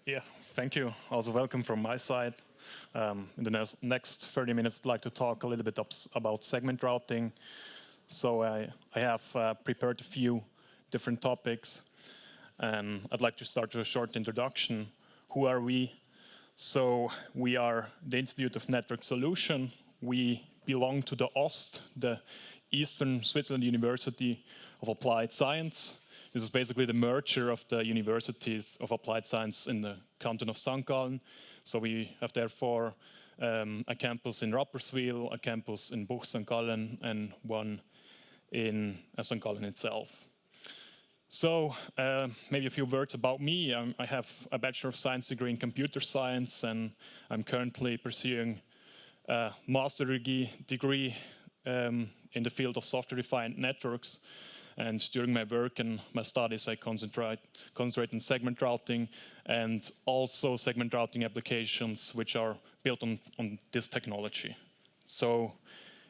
Yeah, thank you. Also welcome from my side. In the next 30 minutes, I'd like to talk a little bit about segment routing. So I have prepared a few different topics, and I'd like to start with a short introduction. Who are we? So we are the Institute of Network Solution. We belong to the OST, the Eastern Switzerland University of Applied Science. This is basically the merger of the universities of applied science in the canton of St. Gallen. So we have therefore a campus in Rapperswil, a campus in Buch St. Gallen, and one in St. Gallen itself. So maybe a few words about me. I have a Bachelor of Science degree in Computer Science, and I'm currently pursuing a Master degree in the field of software-defined networks. And during my work and my studies, I concentrate on segment routing and also segment routing applications which are built on this technology. So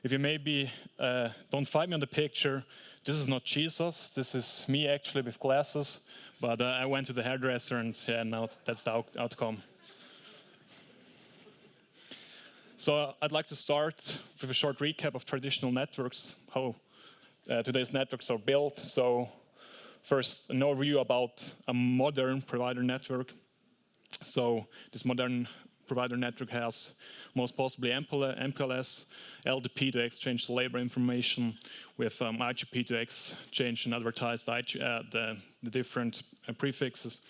if you maybe don't find me on the picture, this is not Jesus. This is me actually with glasses. But I went to the hairdresser and yeah, now that's the outcome. So I'd like to start with a short recap of traditional networks, how today's networks are built. So first, an overview about a modern provider network. So this modern provider network has most possibly MPLS, LDP to exchange the labor information, with IGP to exchange and advertise the different prefixes,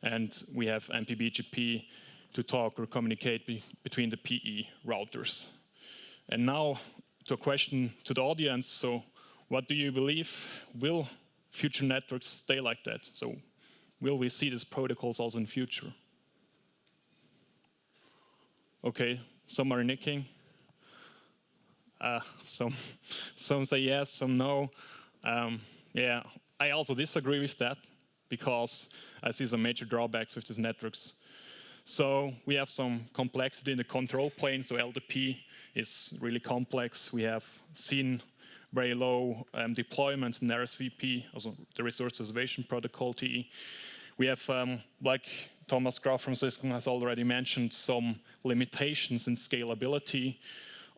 and we have MPBGP to talk or communicate between the PE routers. And now to a question to the audience. So what do you believe? Will future networks stay like that? So will we see these protocols also in the future? Okay, some are nicking. Some say yes, some no. Yeah, I also disagree with that because I see some major drawbacks with these networks. So we have some complexity in the control plane. So LDP is really complex. We have seen very low deployments in RSVP, also the Resource Reservation Protocol TE. We have, like Thomas Graf from Swisscom has already mentioned, some limitations in scalability.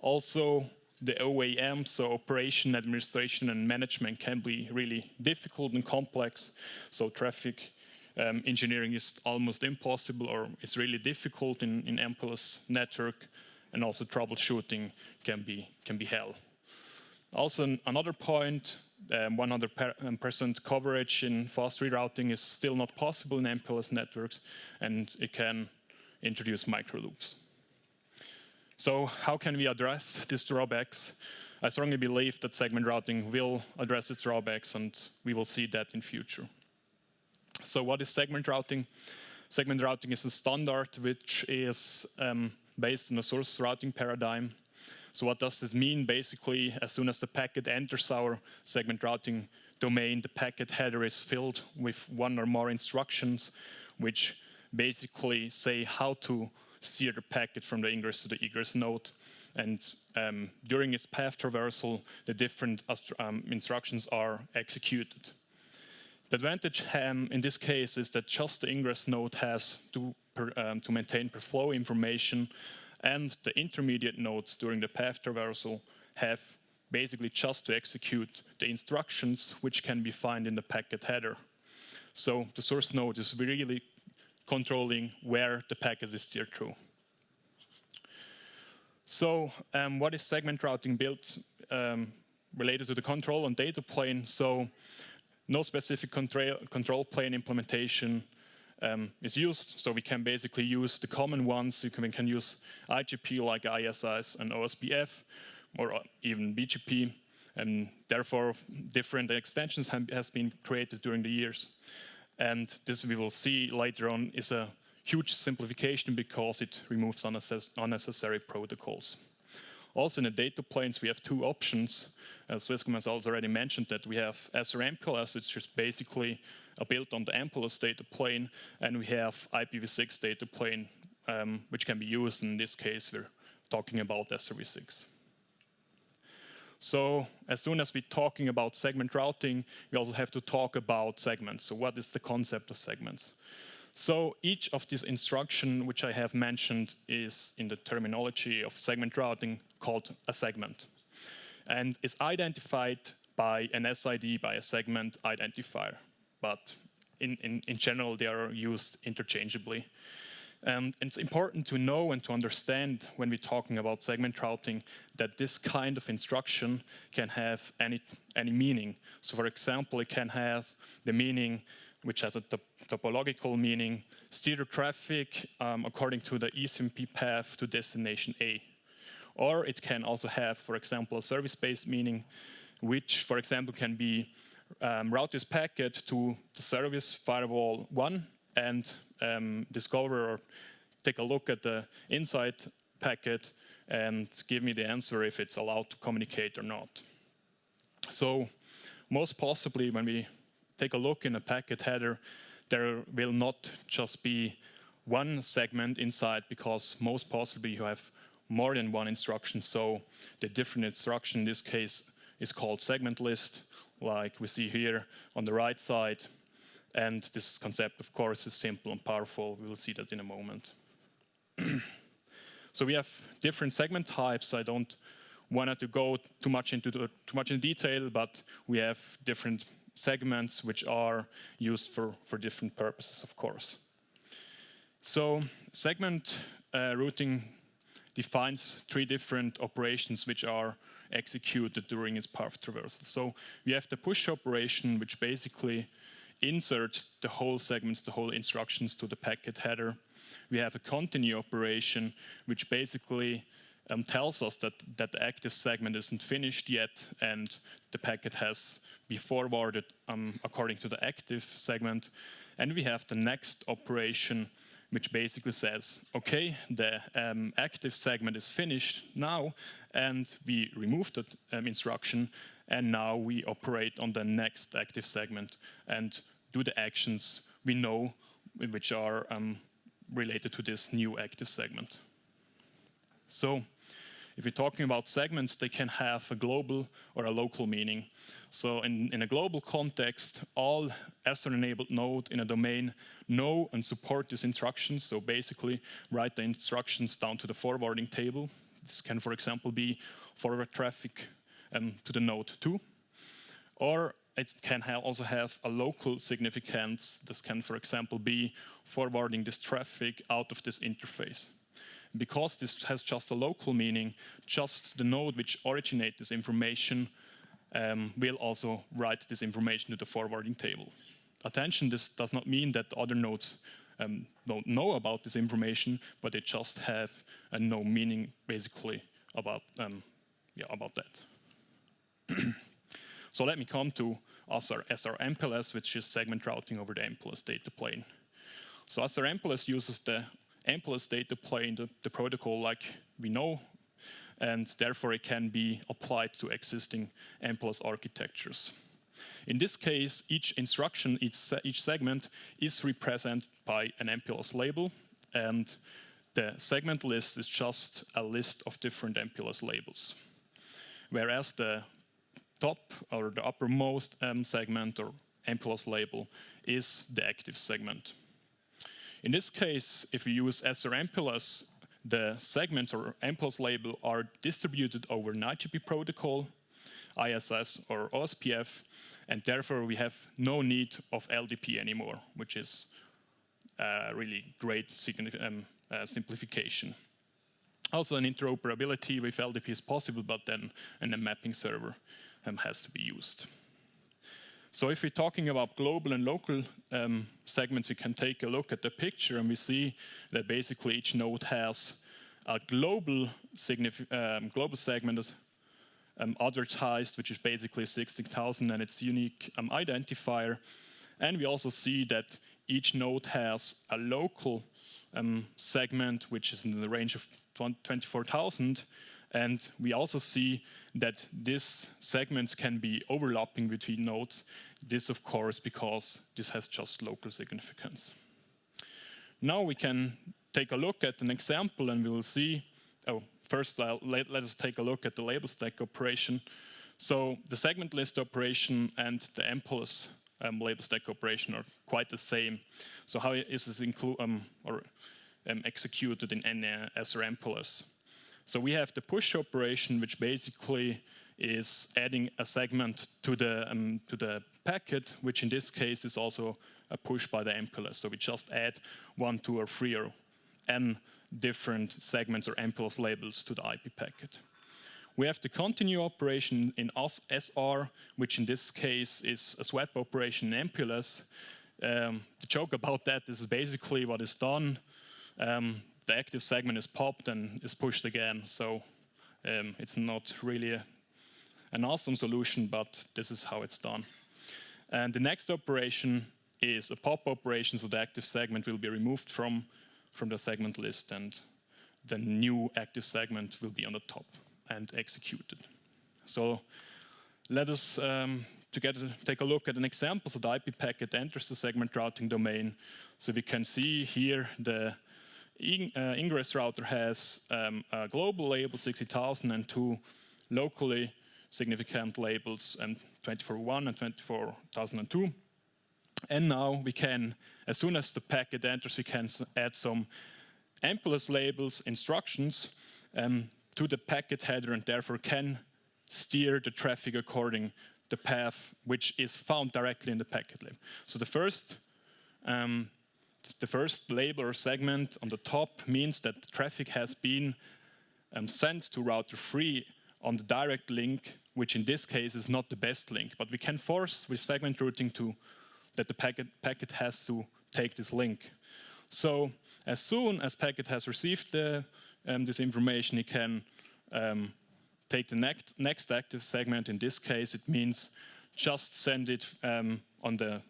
Also, the OAM, so operation, administration, and management can be really difficult and complex. So traffic engineering is almost impossible, or it's really difficult in MPLS network, and also troubleshooting can be hell. Also, another point, 100% coverage in fast rerouting is still not possible in MPLS networks, and it can introduce microloops. So how can we address these drawbacks? I strongly believe that segment routing will address its drawbacks, and we will see that in future. So what is segment routing? Segment routing is a standard which is based on a source routing paradigm. So what does this mean? Basically, as soon as the packet enters our segment routing domain, the packet header is filled with one or more instructions, which basically say how to steer the packet from the ingress to the egress node. And during its path traversal, the different instructions are executed. The advantage in this case is that just the ingress node has to maintain per flow information, and the intermediate nodes during the path traversal have basically just to execute the instructions which can be found in the packet header. So the source node is really controlling where the packet is steered through. So what is segment routing built related to the control on data plane? So no specific control plane implementation is used, so we can basically use the common ones. We can use IGP like ISIS and OSPF, or even BGP, and therefore different extensions has been created during the years. And this we will see later on is a huge simplification because it removes unnecessary protocols. Also in the data planes, we have two options. Swisscom has also already mentioned that we have SR-MPLS, which is basically built on the MPLS data plane, and we have IPv6 data plane, which can be used. In this case, we're talking about SRv6. So as soon as we're talking about segment routing, we also have to talk about segments. So what is the concept of segments? So each of these instructions which I have mentioned is, in the terminology of segment routing, called a segment, and is identified by an SID, by a segment identifier. But in general, they are used interchangeably. And it's important to know and to understand when we're talking about segment routing that this kind of instruction can have any meaning. So for example, it can have the meaning which has a topological meaning, steer traffic according to the ECMP path to destination A. Or it can also have, for example, a service-based meaning, which, for example, can be route this packet to the service firewall 1 and discover or take a look at the inside packet and give me the answer if it's allowed to communicate or not. So most possibly when we take a look in a packet header, there will not just be one segment inside, because most possibly you have more than one instruction. So the different instruction in this case is called segment list, like we see here on the right side. And this concept, of course, is simple and powerful. We will see that in a moment. So we have different segment types. I don't want to go too much in detail, but we have different segments which are used for different purposes, of course. So segment routing defines 3 different operations which are executed during its path traversal. So we have the push operation, which basically inserts the whole segments, the whole instructions to the packet header. We have a continue operation, which basically tells us that the active segment isn't finished yet, and the packet has been forwarded according to the active segment. And we have the next operation, which basically says, okay, the active segment is finished now, and we remove that instruction, and now we operate on the next active segment and do the actions we know which are related to this new active segment. So if we're talking about segments, they can have a global or a local meaning. So in a global context, all SR-enabled nodes in a domain know and support these instructions. So basically, write the instructions down to the forwarding table. This can, for example, be forward traffic to the node 2. Or it can also have a local significance. This can, for example, be forwarding this traffic out of this interface. Because this has just a local meaning, just the node which originates this information will also write this information to the forwarding table. Attention, this does not mean that other nodes don't know about this information, but they just have no meaning, basically, about that. So let me come to SR-MPLS, which is segment routing over the MPLS data plane. So SR-MPLS uses the MPLS data plane, the protocol like we know, and therefore it can be applied to existing MPLS architectures. In this case, each instruction, each segment is represented by an MPLS label, and the segment list is just a list of different MPLS labels. Whereas the top or the uppermost segment or MPLS label is the active segment. In this case, if we use SR-MPLS, the segments or MPLS label are distributed over an IGP protocol, ISS or OSPF, and therefore we have no need of LDP anymore, which is a really great simplification. Also, an interoperability with LDP is possible, but then a mapping server has to be used. So if we're talking about global and local segments, we can take a look at the picture and we see that basically each node has a global segment advertised, which is basically 16,000 and its unique identifier. And we also see that each node has a local segment, which is in the range of 24,000. And we also see that these segments can be overlapping between nodes. This, of course, because this has just local significance. Now we can take a look at an example and we will see, first let us take a look at the label stack operation. So the segment list operation and the MPLS label stack operation are quite the same. So how is this executed in SR-MPLS? So we have the push operation, which basically is adding a segment to the packet, which in this case is also a push by the MPLS. So we just add 1, 2, or 3 or n different segments or MPLS labels to the IP packet. We have the continue operation in SR, which in this case is a swap operation in MPLS. The joke about that is basically what is done. The active segment is popped and is pushed again. So it's not really an awesome solution, but this is how it's done. And the next operation is a pop operation, so the active segment will be removed from the segment list, and the new active segment will be on the top and executed. So let us together take a look at an example. So the IP packet enters the segment routing domain. So we can see here the ingress router has a global label 60,000 and 2 locally significant labels, 24.1 and 24,002. And now we can, as soon as the packet enters, we can add some MPLS labels, instructions to the packet header, and therefore can steer the traffic according the path which is found directly in the packet label. So the first label or segment on the top means that the traffic has been sent to router 3 on the direct link, which in this case is not the best link, but we can force with segment routing that the packet has to take this link. So as soon as packet has received this information, it can take the next active segment. In this case, it means just send it on the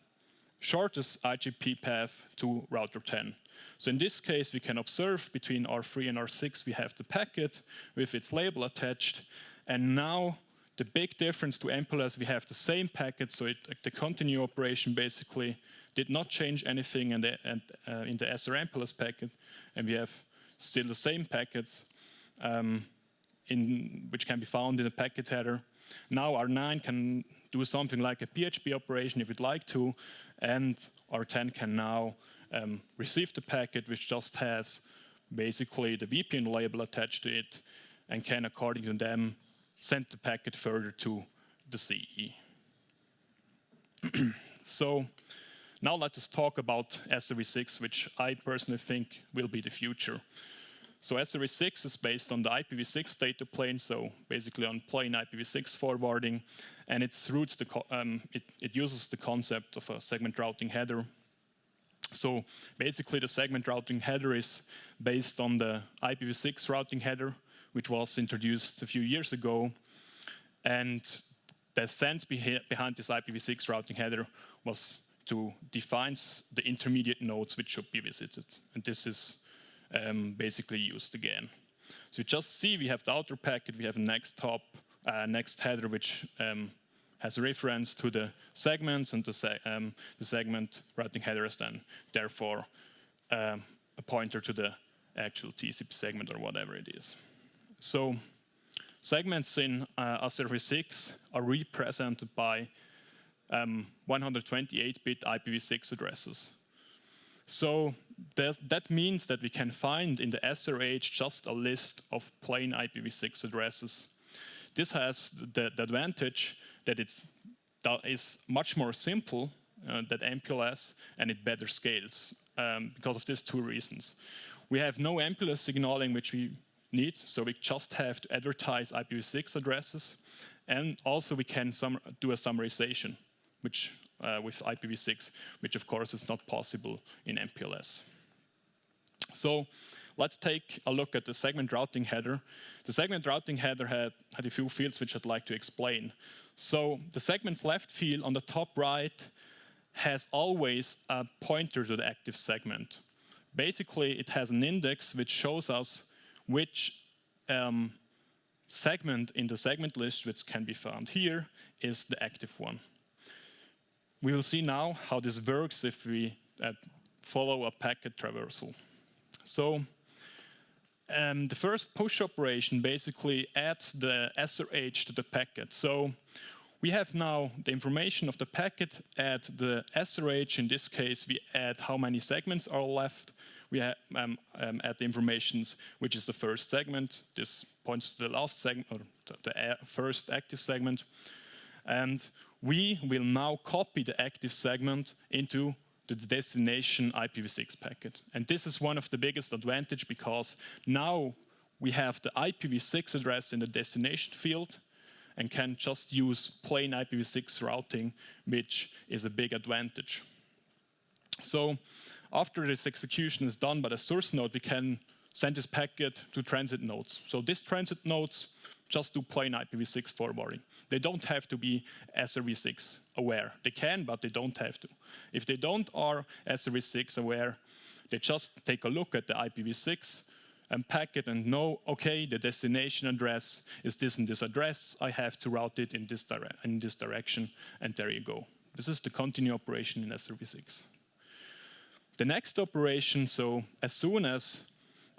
shortest IGP path to router 10. So in this case, we can observe between R3 and R6, we have the packet with its label attached. And now the big difference to MPLS, we have the same packet, so the continue operation basically did not change anything in the SR-MPLS packet, and we have still the same packets which can be found in the packet header. Now R9 can do something like a PHP operation if you'd like to, and R10 can now receive the packet, which just has basically the VPN label attached to it, and can, according to them, send the packet further to the CE. So now let us talk about SRv6, which I personally think will be the future. So SRv6 is based on the IPv6 data plane, so basically on plain IPv6 forwarding, and it uses the concept of a segment routing header. So basically the segment routing header is based on the IPv6 routing header, which was introduced a few years ago, and the sense behind this IPv6 routing header was to define the intermediate nodes which should be visited, and this is basically used again. So you just see we have the outer packet, we have a next header which has a reference to the segments, and the segment routing header is then therefore a pointer to the actual TCP segment or whatever it is. So segments in SRv6 are represented by 128-bit IPv6 addresses. So that means that we can find in the SRH just a list of plain IPv6 addresses. This has the advantage that it is much more simple than MPLS, and it better scales because of these 2 reasons. We have no MPLS signaling which we need, so we just have to advertise IPv6 addresses, and also we can do a summarization with IPv6, which of course is not possible in MPLS. So let's take a look at the segment routing header. The segment routing header had a few fields which I'd like to explain. So the segment's left field on the top right has always a pointer to the active segment. Basically, it has an index which shows us which segment in the segment list, which can be found here, is the active one. We will see now how this works if we follow a packet traversal. So the first push operation basically adds the SRH to the packet. So we have now the information of the packet at the SRH. In this case, we add how many segments are left. We add the informations, which is the first segment. This points to the last segment, or the first active segment. And we will now copy the active segment into the destination IPv6 packet. And this is one of the biggest advantage, because now we have the IPv6 address in the destination field and can just use plain IPv6 routing, which is a big advantage. So after this execution is done by the source node, we can send this packet to transit nodes. So these transit nodes just do plain IPv6 forwarding. They don't have to be SRv6 aware. They can, but they don't have to. If they don't are SRv6 aware, they just take a look at the IPv6 and packet and know, okay, the destination address is this and this address. I have to route it in this direction, and there you go. This is the continue operation in SRv6. The next operation, so as soon as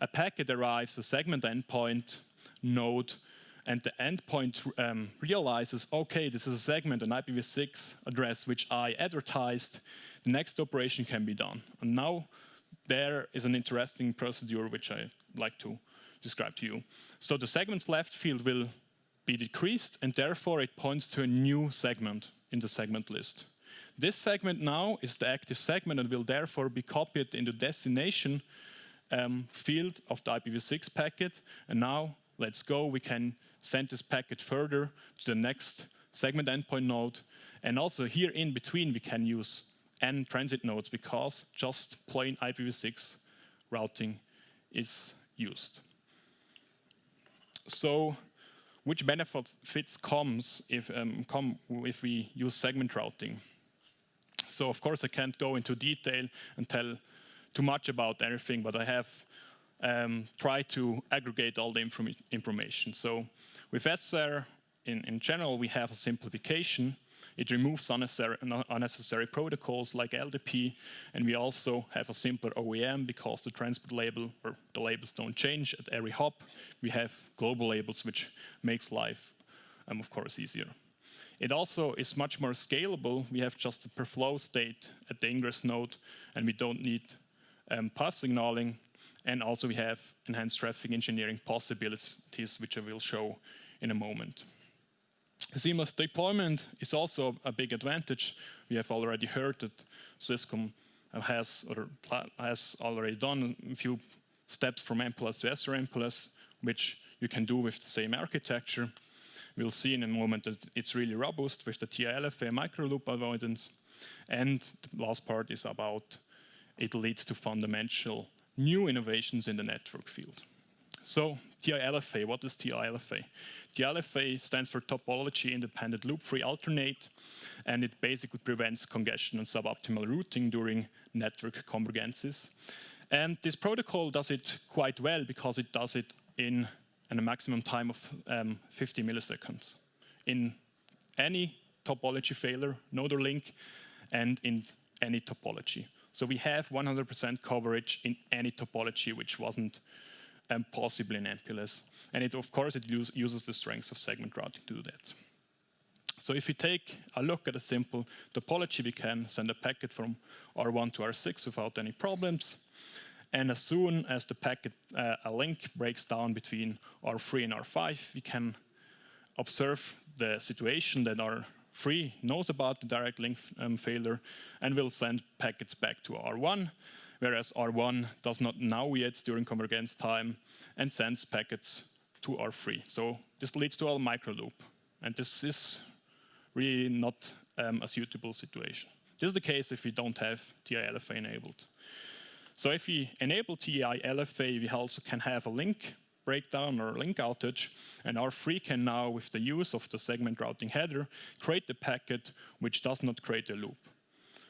a packet arrives, a segment endpoint node, and the endpoint realizes, okay, this is a segment, an IPv6 address which I advertised, the next operation can be done. And now there is an interesting procedure which I like to describe to you. So the segment left field will be decreased, and therefore it points to a new segment in the segment list. This segment now is the active segment and will therefore be copied in the destination field of the IPv6 packet. And now, let's go, we can send this packet further to the next segment endpoint node. And also here in between, we can use N transit nodes, because just plain IPv6 routing is used. So which benefits comes if we use segment routing? So of course I can't go into detail and tell too much about everything, but I have tried to aggregate all the information. So with SR, in general, we have a simplification. It removes unnecessary protocols like LDP, and we also have a simpler OEM because the transport label, or the labels don't change at every hop. We have global labels, which makes life, of course, easier. It also is much more scalable. We have just a per flow state at the ingress node, and we don't need path signaling. And also we have enhanced traffic engineering possibilities, which I will show in a moment. Seamless deployment is also a big advantage. We have already heard that Swisscom has already done a few steps from MPLS to SR-MPLS, which you can do with the same architecture. We'll see in a moment that it's really robust with the TI-LFA microloop avoidance. And the last part is about it leads to fundamental new innovations in the network field. So TI-LFA, what is TI-LFA? TI-LFA stands for Topology Independent Loop-Free Alternate, and it basically prevents congestion and suboptimal routing during network convergences. And this protocol does it quite well because it does it in a maximum time of 50 milliseconds. In any topology failure, node or link, and in any topology. So we have 100% coverage in any topology, which wasn't possible in MPLS. And it, of course, it uses the strengths of segment routing to do that. So if we take a look at a simple topology, we can send a packet from R1 to R6 without any problems. And as soon as the packet, a link breaks down between R3 and R5, we can observe the situation that R3 knows about the direct link failure and will send packets back to R1, whereas R1 does not know yet during convergence time and sends packets to R3. So this leads to a microloop, and this is really not a suitable situation. This is the case if we don't have TI-LFA enabled. So if we enable TI-LFA, we also can have a link breakdown or link outage, and R3 can now, with the use of the segment routing header, create the packet which does not create a loop.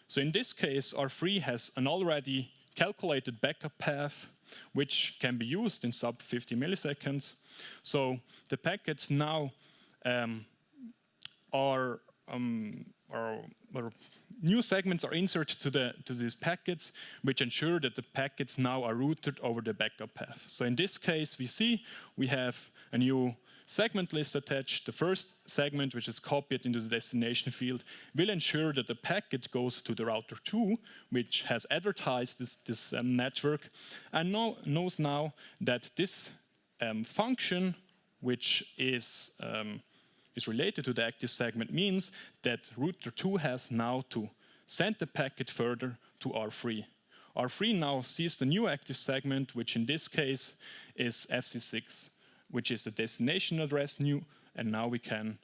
So in this case, R3 has an already calculated backup path which can be used in sub 50 milliseconds. So the packets now are new segments are inserted to these packets, which ensure that the packets now are routed over the backup path. So in this case, we have a new segment list attached. The first segment, which is copied into the destination field, will ensure that the packet goes to the router 2, which has advertised this network, and knows now that this function, which is related to the active segment, means that router 2 has now to send the packet further to R3. R3 now sees the new active segment, which in this case is FC6, which is the destination address new, and now we can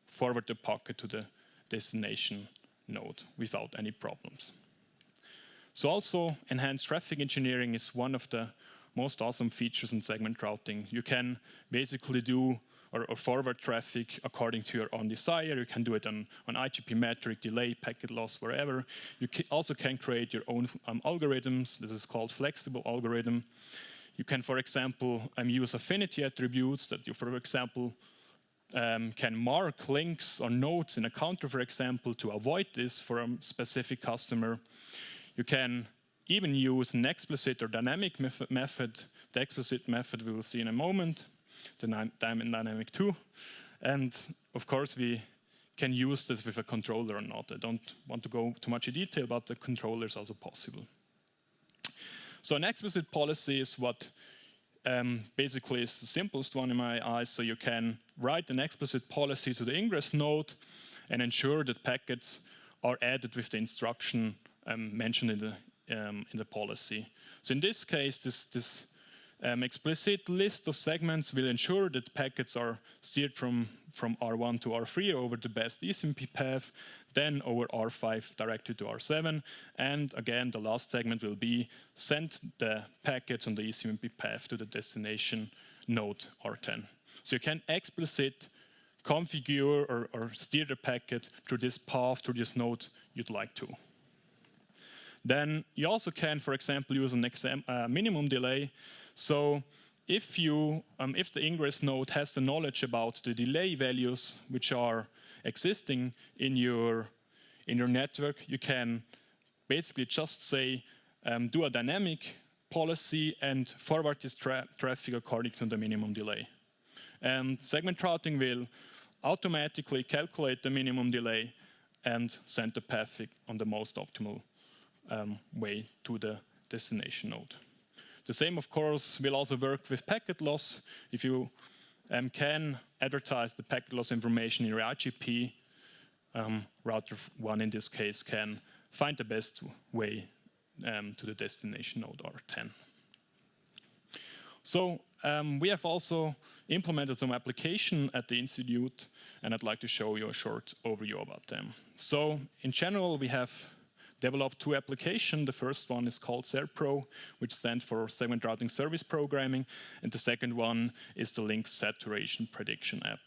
forward the packet to the destination node without any problems. So also, enhanced traffic engineering is one of the most awesome features in segment routing. You can basically do or forward traffic according to your own desire. You can do it on IGP metric, delay, packet loss, wherever. You also can create your own algorithms. This is called flexible algorithm. You can, for example, use affinity attributes that you, for example, can mark links or nodes in a counter, for example, to avoid this for a specific customer. You can even use an explicit or dynamic method. The explicit method we will see in a moment, the dynamic 2. And of course, we can use this with a controller or not. I don't want to go too much in detail, but the controller is also possible. So an explicit policy is what basically is the simplest one in my eyes. So you can write an explicit policy to the ingress node and ensure that packets are added with the instruction mentioned in the policy. So in this case, this explicit list of segments will ensure that packets are steered from R1 to R3 over the best ECMP path, then over R5 directly to R7, and again the last segment will be send the packets on the ECMP path to the destination node R10. So you can explicit configure or steer the packet through this path, through this node you'd like to. Then you also can, for example, use a minimum delay. So if the ingress node has the knowledge about the delay values which are existing in your network, you can basically just say do a dynamic policy and forward this traffic according to the minimum delay. And segment routing will automatically calculate the minimum delay and send the packet on the most optimal way to the destination node. The same, of course, will also work with packet loss. If you can advertise the packet loss information in your IGP, router 1 in this case can find the best way to the destination node R10. So we have also implemented some application at the institute, and I'd like to show you a short overview about them. So in general, we have developed 2 applications. The first one is called SERPro, which stands for Segment Routing Service Programming, and the second one is the link saturation prediction app.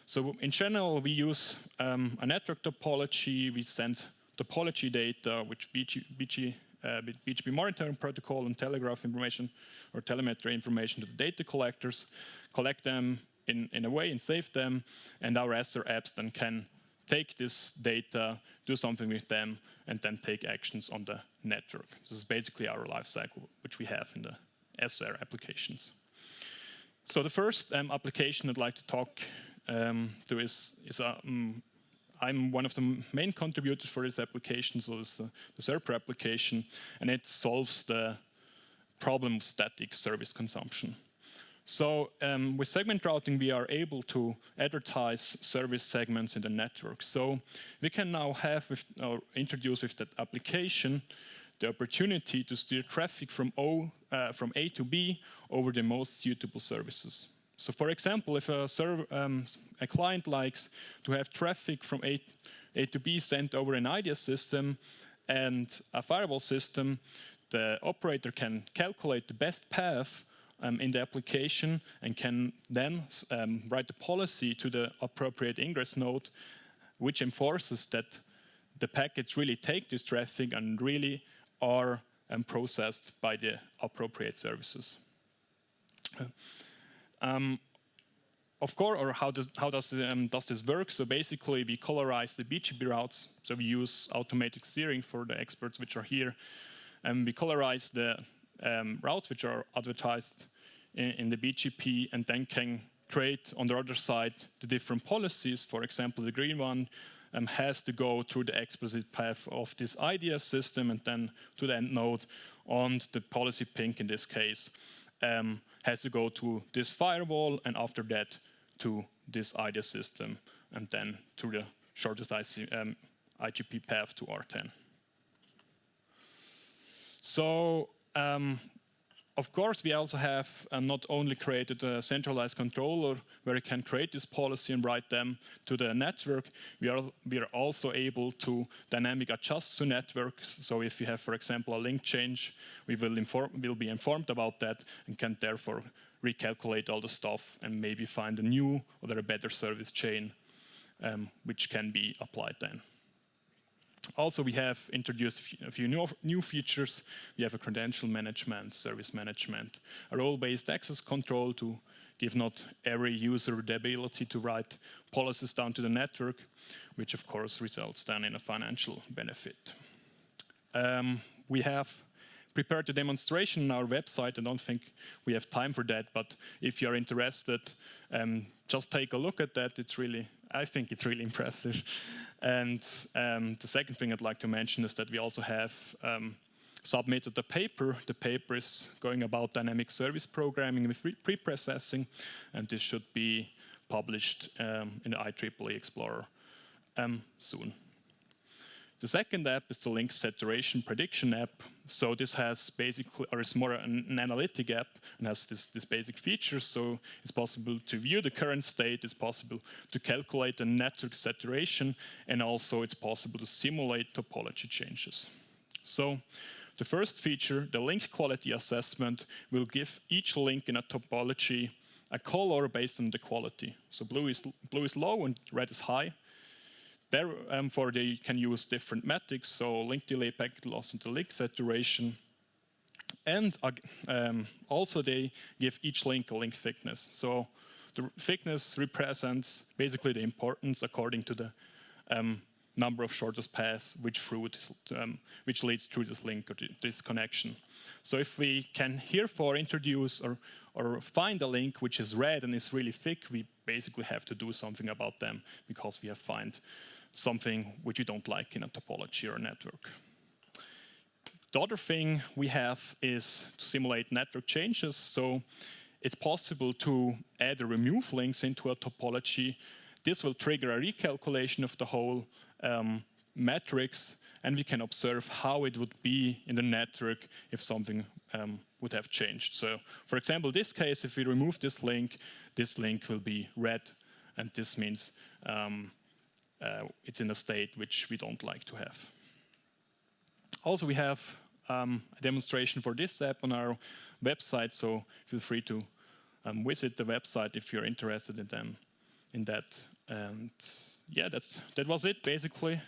So in general, we use a network topology. We send topology data, which BGP monitoring protocol and telegraph information or telemetry information to the data collectors, collect them in a way and save them, and our SR apps then can take this data, do something with them, and then take actions on the network. This is basically our life cycle, which we have in the SR applications. So the first application I'd like to talk to is I'm one of the main contributors for this application, so it's the SERPro application, and it solves the problem of static service consumption. So with segment routing, we are able to advertise service segments in the network. So we can now have introduce with that application the opportunity to steer traffic from A to B over the most suitable services. So for example, if a client likes to have traffic from A to B sent over an IDS system and a firewall system, the operator can calculate the best path in the application and can then write a policy to the appropriate ingress node, which enforces that the packets really take this traffic and really are processed by the appropriate services. of course, or how does this work? So basically, we colorize the BGP routes. So we use automatic steering for the experts which are here, and we colorize the routes which are advertised in the BGP, and then can create on the other side the different policies. For example, the green one has to go through the explicit path of this IDS system and then to the end node, and the policy pink in this case has to go to this firewall, and after that to this IDS system, and then through the shortest IGP path to R10. So of course, we also have not only created a centralized controller where you can create this policy and write them to the network. We are also able to dynamic adjust to networks. So if you have, for example, a link change, we will be informed about that and can therefore recalculate all the stuff and maybe find a new or a better service chain which can be applied then. Also, we have introduced a few new features. We have a credential management, service management, a role-based access control to give not every user the ability to write policies down to the network, which of course results then in a financial benefit. We have prepared a demonstration on our website. I don't think we have time for that, but if you're interested, just take a look at that. I think it's really impressive. And the second thing I'd like to mention is that we also have submitted the paper. The paper is going about dynamic service programming with pre-processing, and this should be published in the IEEE Explorer soon. The second app is the link saturation prediction app. So this has basically, or it's more an analytic app and has this basic features. So it's possible to view the current state, it's possible to calculate the network saturation, and also it's possible to simulate topology changes. So the first feature, the link quality assessment, will give each link in a topology a color based on the quality. So blue is low and red is high. Therefore, they can use different metrics, so link delay, packet loss, and the link saturation. And also they give each link a link thickness. So the thickness represents basically the importance according to the number of shortest paths which leads through this link or this connection. So if we can herefore introduce or find a link which is red and is really thick, we basically have to do something about them because we have found something which we don't like in a topology or a network. The other thing we have is to simulate network changes. So it's possible to add or remove links into a topology. This will trigger a recalculation of the whole matrix, and we can observe how it would be in the network if something would have changed. So, for example, this case, if we remove this link will be red, and this means it's in a state which we don't like to have. Also, we have a demonstration for this app on our website, so feel free to visit the website if you're interested in that. And yeah, that was it basically.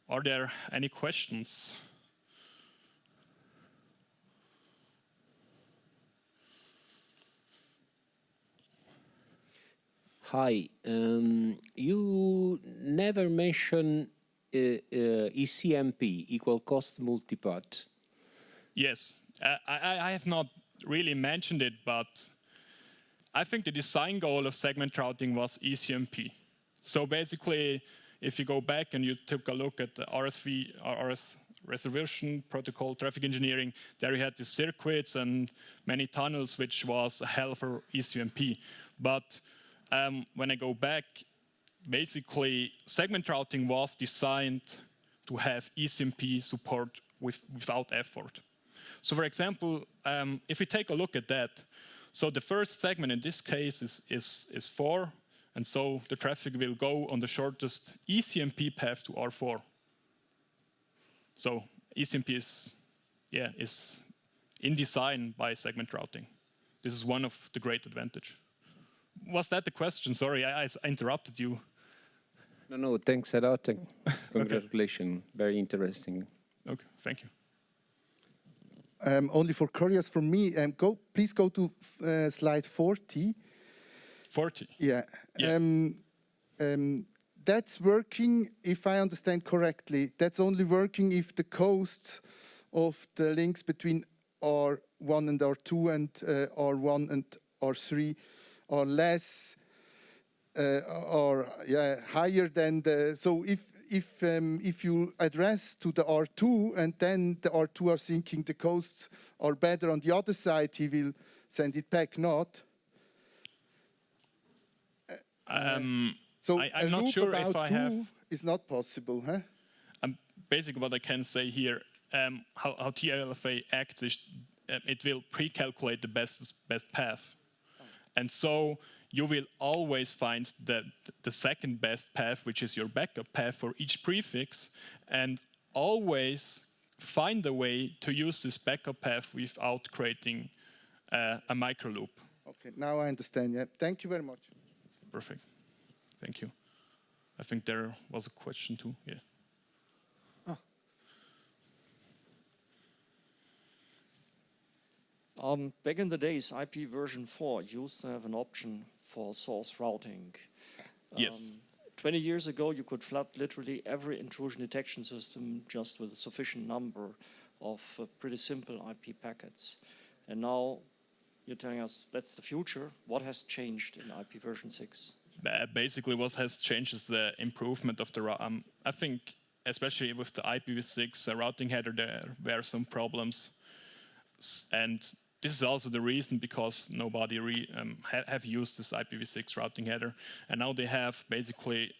Are there any questions? Hi, you never mentioned ECMP, equal cost multipath. Yes, I have not really mentioned it, but I think the design goal of segment routing was ECMP. So basically, if you go back and you took a look at the RS reservation protocol, traffic engineering, there you had the circuits and many tunnels, which was hell for ECMP. But when I go back, basically segment routing was designed to have ECMP support without effort. So for example, if we take a look at that, so the first segment in this case is 4, and so the traffic will go on the shortest ECMP path to R4. So ECMP is in design by segment routing. This is one of the great advantages. Was that the question? Sorry, I interrupted you. No, thanks a lot. And congratulations, okay. Very interesting. Okay, thank you. Only for curious from me, please go to slide 40. 40. Yeah. Yeah. That's working, if I understand correctly, that's only working if the costs of the links between R1 and R2 and R1 and R3 are less or higher than the. So if you address to the R2 and then the R2 are thinking the costs are better on the other side, he will send it back, not. So I'm not sure if I have. Is not possible, huh? Basically, what I can say here, how TLFA acts is it will pre-calculate the best path, and so you will always find the second best path, which is your backup path for each prefix, and always find a way to use this backup path without creating a micro loop. Okay, now I understand. Yeah, thank you very much. Perfect. Thank you. I think there was a question too. Yeah. Back in the days, IP version 4 used to have an option for source routing. Yes. 20 years ago, you could flood literally every intrusion detection system just with a sufficient number of pretty simple IP packets. And now you're telling us that's the future. What has changed in IP version 6? Basically, what has changed is the improvement of the I think, especially with the IPv6 routing header, there were some problems, and this is also the reason because nobody have used this IPv6 routing header, and now they have basically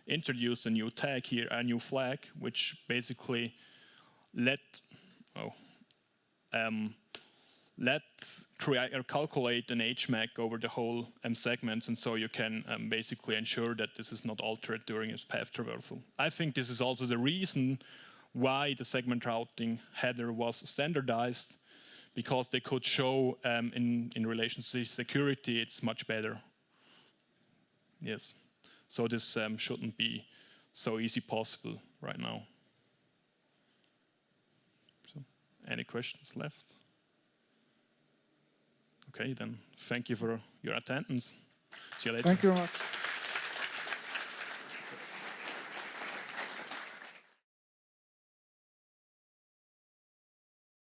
introduced a new tag here, a new flag, which basically let calculate an HMAC over the whole segment, and so you can basically ensure that this is not altered during its path traversal. I think this is also the reason why the segment routing header was standardized, because they could show in relation to security it's much better. Yes, so this shouldn't be so easy possible right now. So, any questions left? Okay, then thank you for your attendance. See you later. Thank you very much.